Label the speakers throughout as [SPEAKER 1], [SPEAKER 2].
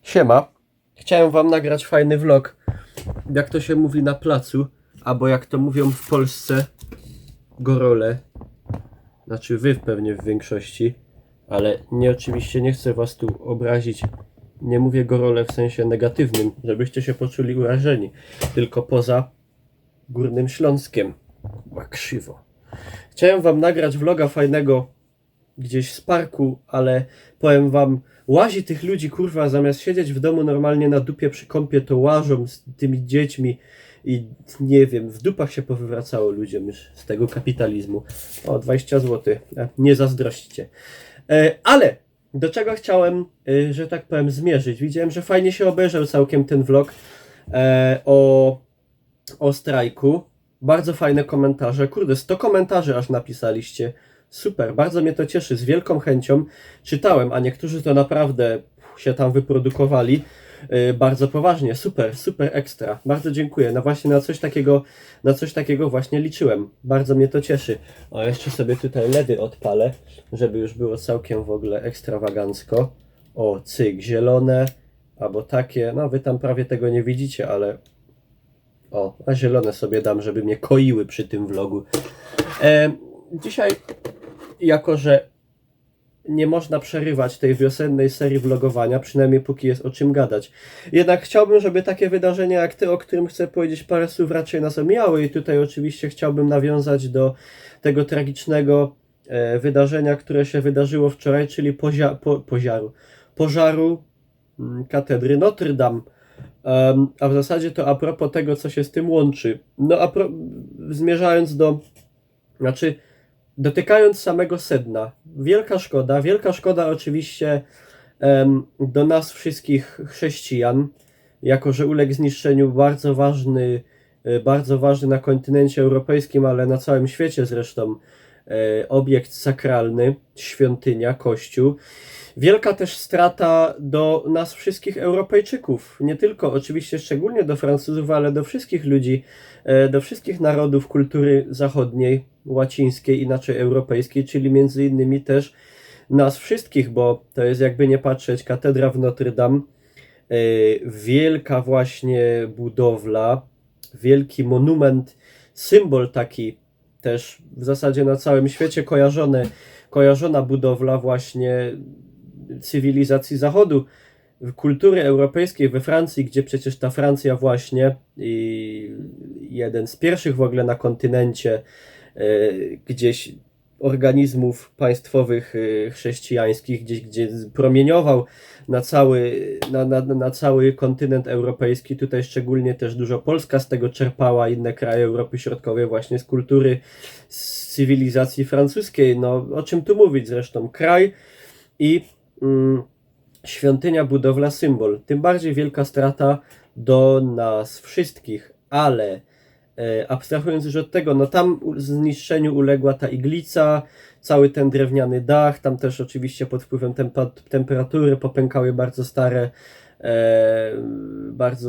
[SPEAKER 1] Siema, chciałem wam nagrać fajny vlog, jak to się mówi na placu, albo jak to mówią w Polsce, gorole. Znaczy wy pewnie w większości, ale oczywiście nie chcę was tu obrazić. Nie mówię gorole w sensie negatywnym, żebyście się poczuli urażeni, tylko poza Górnym Śląskiem. Chyba krzywo. Chciałem wam nagrać vloga fajnego gdzieś z parku, ale powiem wam, łazi tych ludzi, kurwa, zamiast siedzieć w domu normalnie na dupie przy kąpie, to łażą z tymi dziećmi i nie wiem, w dupach się powywracało ludziom już z tego kapitalizmu. O, 20 zł, nie zazdrościcie. Ale do czego chciałem, że tak powiem, zmierzyć? Widziałem, że fajnie się obejrzał całkiem ten vlog o strajku. Bardzo fajne komentarze. Kurde, 100 komentarzy aż napisaliście. Super, bardzo mnie to cieszy, z wielką chęcią czytałem, a niektórzy to naprawdę się tam wyprodukowali bardzo poważnie. Super, super ekstra. Bardzo dziękuję. No właśnie na coś takiego właśnie liczyłem. Bardzo mnie to cieszy. O, jeszcze sobie tutaj LEDy odpalę, żeby już było całkiem w ogóle ekstrawagancko. O, cyk, zielone, albo takie, no wy tam prawie tego nie widzicie, ale o, a zielone sobie dam, żeby mnie koiły przy tym vlogu. Dzisiaj, jako że nie można przerywać tej wiosennej serii vlogowania, przynajmniej póki jest o czym gadać. Jednak chciałbym, żeby takie wydarzenia jak te, o którym chcę powiedzieć parę słów, raczej nas omijały i tutaj oczywiście chciałbym nawiązać do tego tragicznego wydarzenia, które się wydarzyło wczoraj, czyli pożaru katedry Notre Dame. A w zasadzie to a propos tego, co się z tym łączy. No, zmierzając dotykając samego sedna. Wielka szkoda oczywiście do nas wszystkich chrześcijan, jako że uległ zniszczeniu bardzo ważny na kontynencie europejskim, ale na całym świecie zresztą, obiekt sakralny, świątynia, kościół. Wielka też strata do nas wszystkich Europejczyków, nie tylko oczywiście szczególnie do Francuzów, ale do wszystkich ludzi, do wszystkich narodów kultury zachodniej, łacińskiej, inaczej europejskiej, czyli między innymi też nas wszystkich, bo to jest, jakby nie patrzeć, katedra w Notre Dame, wielka właśnie budowla, wielki monument, symbol taki też w zasadzie na całym świecie kojarzona budowla właśnie cywilizacji Zachodu, kultury europejskiej we Francji, gdzie przecież ta Francja właśnie i jeden z pierwszych w ogóle na kontynencie gdzieś organizmów państwowych chrześcijańskich, gdzie promieniował na cały kontynent europejski. Tutaj szczególnie też dużo Polska z tego czerpała, inne kraje Europy Środkowej właśnie z kultury, z cywilizacji francuskiej. No o czym tu mówić zresztą, kraj i świątynia, budowla, symbol. Tym bardziej wielka strata do nas wszystkich, ale abstrahując już od tego, no tam zniszczeniu uległa ta iglica, cały ten drewniany dach, tam też oczywiście pod wpływem temperatury popękały bardzo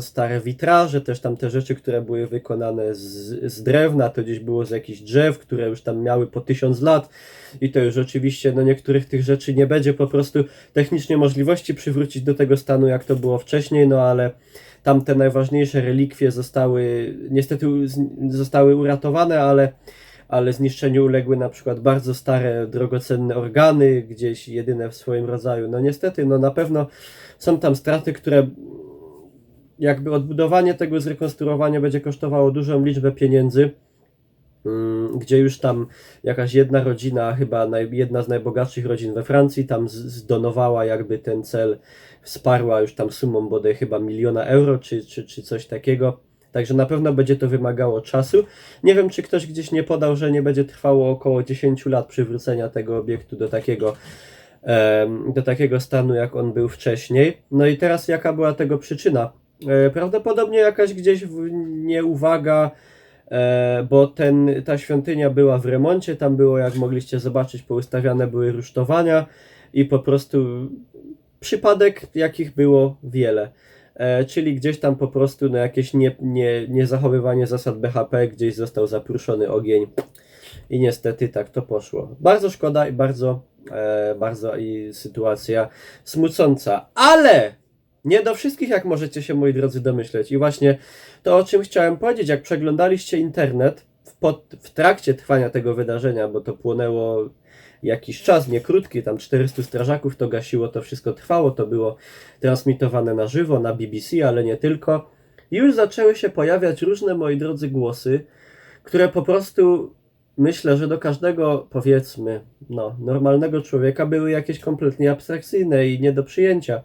[SPEAKER 1] stare witraże, też tam te rzeczy, które były wykonane z drewna, to gdzieś było z jakichś drzew, które już tam miały po 1000 lat i to już oczywiście, no niektórych tych rzeczy nie będzie po prostu technicznie możliwości przywrócić do tego stanu, jak to było wcześniej, no ale tamte najważniejsze relikwie niestety zostały uratowane, ale zniszczeniu uległy na przykład bardzo stare, drogocenne organy, gdzieś jedyne w swoim rodzaju. No niestety, no na pewno są tam straty, które jakby odbudowanie tego, zrekonstruowanie będzie kosztowało dużą liczbę pieniędzy, gdzie już tam jakaś jedna rodzina, chyba jedna z najbogatszych rodzin we Francji, tam zdonowała jakby ten cel, wsparła już tam sumą bodaj chyba 1 000 000 euro, czy coś takiego. Także na pewno będzie to wymagało czasu. Nie wiem, czy ktoś gdzieś nie podał, że nie będzie trwało około 10 lat przywrócenia tego obiektu do takiego stanu, jak on był wcześniej. No i teraz jaka była tego przyczyna? Prawdopodobnie jakaś gdzieś nieuwaga, bo ta świątynia była w remoncie, tam było, jak mogliście zobaczyć, poustawiane były rusztowania i po prostu przypadek, jakich było wiele. Czyli gdzieś tam po prostu no jakieś niezachowywanie zasad BHP, gdzieś został zapruszony ogień i niestety tak to poszło. Bardzo szkoda i bardzo sytuacja smucąca, ale Nie do wszystkich, jak możecie się, moi drodzy, domyśleć. I właśnie to, o czym chciałem powiedzieć, jak przeglądaliście internet w trakcie trwania tego wydarzenia, bo to płonęło jakiś czas, nie krótki, tam 400 strażaków to gasiło, to wszystko trwało, to było transmitowane na żywo, na BBC, ale nie tylko. I już zaczęły się pojawiać różne, moi drodzy, głosy, które po prostu myślę, że do każdego, powiedzmy, normalnego człowieka były jakieś kompletnie abstrakcyjne i nie do przyjęcia.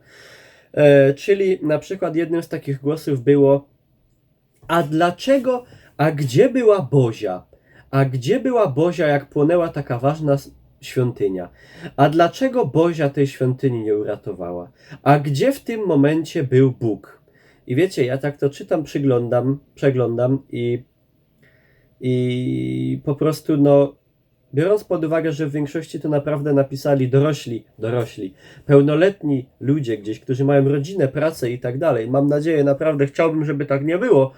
[SPEAKER 1] Czyli na przykład jednym z takich głosów było: a gdzie była Bozia? A gdzie była Bozia, jak płonęła taka ważna świątynia? A dlaczego Bozia tej świątyni nie uratowała? A gdzie w tym momencie był Bóg? I wiecie, ja tak to czytam, przeglądam i po prostu, biorąc pod uwagę, że w większości to naprawdę napisali dorośli, pełnoletni ludzie gdzieś, którzy mają rodzinę, pracę i tak dalej. Mam nadzieję, naprawdę chciałbym, żeby tak nie było.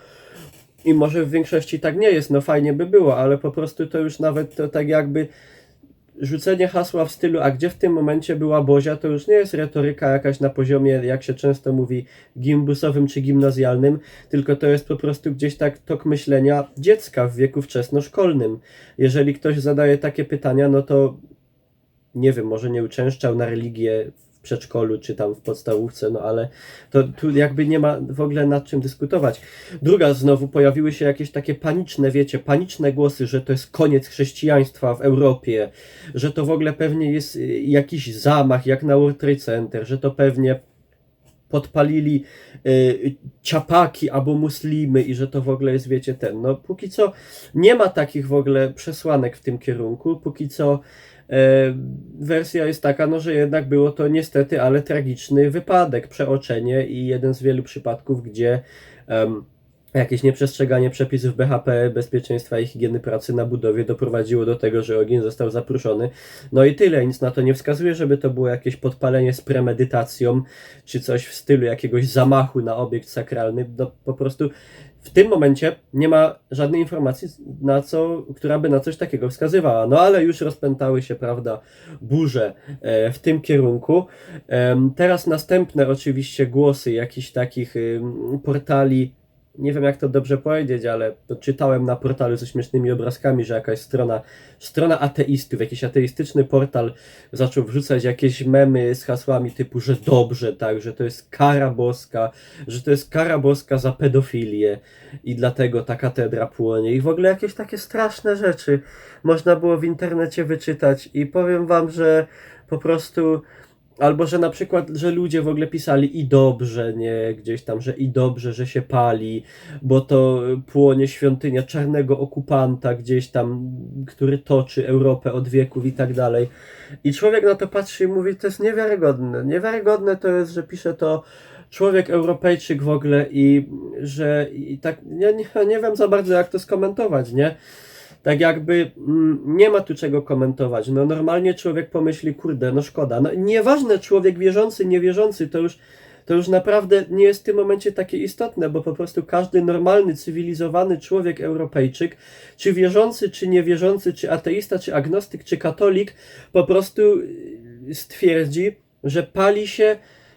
[SPEAKER 1] I może w większości tak nie jest, fajnie by było, ale po prostu to już nawet to tak jakby rzucenie hasła w stylu: a gdzie w tym momencie była Bozia, to już nie jest retoryka jakaś na poziomie, jak się często mówi, gimbusowym czy gimnazjalnym, tylko to jest po prostu gdzieś tak tok myślenia dziecka w wieku wczesnoszkolnym. Jeżeli ktoś zadaje takie pytania, no to nie wiem, może nie uczęszczał na religię w przedszkolu czy tam w podstawówce, ale to tu jakby nie ma w ogóle nad czym dyskutować. Druga, znowu pojawiły się jakieś takie paniczne głosy, że to jest koniec chrześcijaństwa w Europie, że to w ogóle pewnie jest jakiś zamach jak na World Trade Center, że to pewnie podpalili ciapaki albo muslimy i że to w ogóle jest, wiecie, póki co nie ma takich w ogóle przesłanek w tym kierunku, póki co wersja jest taka, że jednak było to niestety, ale tragiczny wypadek, przeoczenie i jeden z wielu przypadków, gdzie jakieś nieprzestrzeganie przepisów BHP, bezpieczeństwa i higieny pracy na budowie doprowadziło do tego, że ogień został zaprószony. No i tyle, nic na to nie wskazuje, żeby to było jakieś podpalenie z premedytacją, czy coś w stylu jakiegoś zamachu na obiekt sakralny. Po prostu w tym momencie nie ma żadnej informacji, która by na coś takiego wskazywała. Ale już rozpętały się, prawda, burze w tym kierunku. Teraz następne oczywiście głosy jakichś takich portali, nie wiem jak to dobrze powiedzieć, ale czytałem na portalu ze śmiesznymi obrazkami, że jakaś strona ateistów, jakiś ateistyczny portal zaczął wrzucać jakieś memy z hasłami typu, że dobrze, tak, że to jest kara boska za pedofilię i dlatego ta katedra płonie i w ogóle jakieś takie straszne rzeczy można było w internecie wyczytać i powiem wam, że po prostu... Albo, że na przykład, że ludzie w ogóle pisali: i dobrze, nie, gdzieś tam, że i dobrze, że się pali, bo to płonie świątynia czarnego okupanta gdzieś tam, który toczy Europę od wieków i tak dalej. I człowiek na to patrzy i mówi: to jest niewiarygodne. Niewiarygodne to jest, że pisze to człowiek Europejczyk w ogóle i że i tak, nie wiem za bardzo jak to skomentować, nie? Tak jakby nie ma tu czego komentować. Normalnie człowiek pomyśli: kurde, szkoda. Nieważne, człowiek wierzący, niewierzący, to już naprawdę nie jest w tym momencie takie istotne, bo po prostu każdy normalny, cywilizowany człowiek Europejczyk, czy wierzący, czy niewierzący, czy ateista, czy agnostyk, czy katolik, po prostu stwierdzi, że pali się,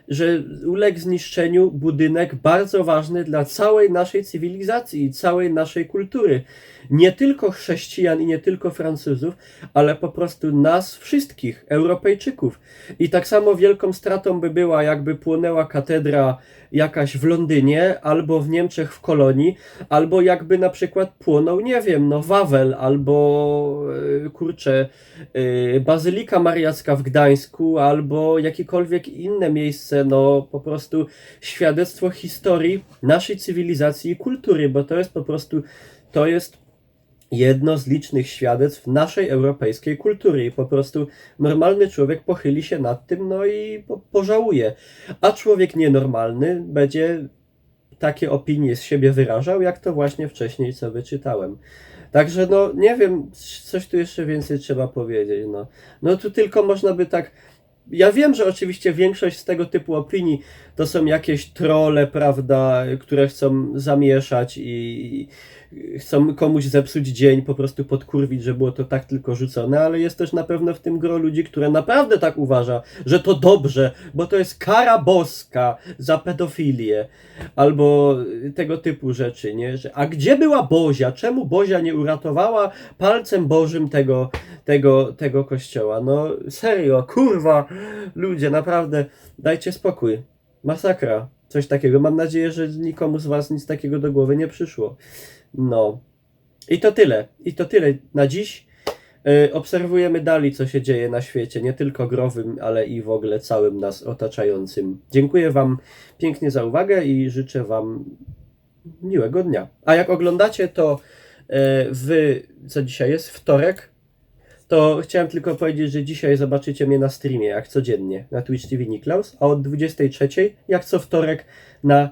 [SPEAKER 1] że uległ zniszczeniu budynek bardzo ważny dla całej naszej cywilizacji i całej naszej kultury. Nie tylko chrześcijan i nie tylko Francuzów, ale po prostu nas wszystkich, Europejczyków. I tak samo wielką stratą by była, jakby płonęła katedra jakaś w Londynie, albo w Niemczech w Kolonii, albo jakby na przykład płonął, nie wiem, Wawel, albo Bazylika Mariacka w Gdańsku, albo jakiekolwiek inne miejsce, po prostu świadectwo historii naszej cywilizacji i kultury, bo to jest po prostu, to jest jedno z licznych świadectw naszej europejskiej kultury i po prostu normalny człowiek pochyli się nad tym, i pożałuje. A człowiek nienormalny będzie takie opinie z siebie wyrażał, jak to właśnie wcześniej co wyczytałem. Także nie wiem, coś tu jeszcze więcej trzeba powiedzieć. Tu tylko można by tak... Ja wiem, że oczywiście większość z tego typu opinii to są jakieś trolle, prawda, które chcą zamieszać chcą komuś zepsuć dzień, po prostu podkurwić, że było to tak tylko rzucone, ale jest też na pewno w tym gro ludzi, które naprawdę tak uważa, że to dobrze, bo to jest kara boska za pedofilię, albo tego typu rzeczy, nie? Że, a gdzie była Bozia? Czemu Bozia nie uratowała palcem Bożym tego kościoła? No serio, kurwa, ludzie, naprawdę, dajcie spokój. Masakra. Coś takiego. Mam nadzieję, że nikomu z was nic takiego do głowy nie przyszło. No. I to tyle. I to tyle na dziś. Obserwujemy dalej, co się dzieje na świecie, nie tylko growym, ale i w ogóle całym nas otaczającym. Dziękuję wam pięknie za uwagę i życzę wam miłego dnia. A jak oglądacie to co dzisiaj jest? Wtorek? To chciałem tylko powiedzieć, że dzisiaj zobaczycie mnie na streamie, jak codziennie, na Twitch TV Niklaus, a od 23, jak co wtorek, na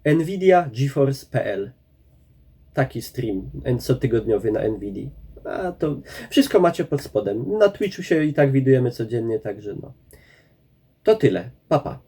[SPEAKER 1] Nvidia GeForce.pl. Taki stream cotygodniowy na Nvidia. A to wszystko macie pod spodem. Na Twitchu się i tak widujemy codziennie, także no. To tyle. Pa, pa.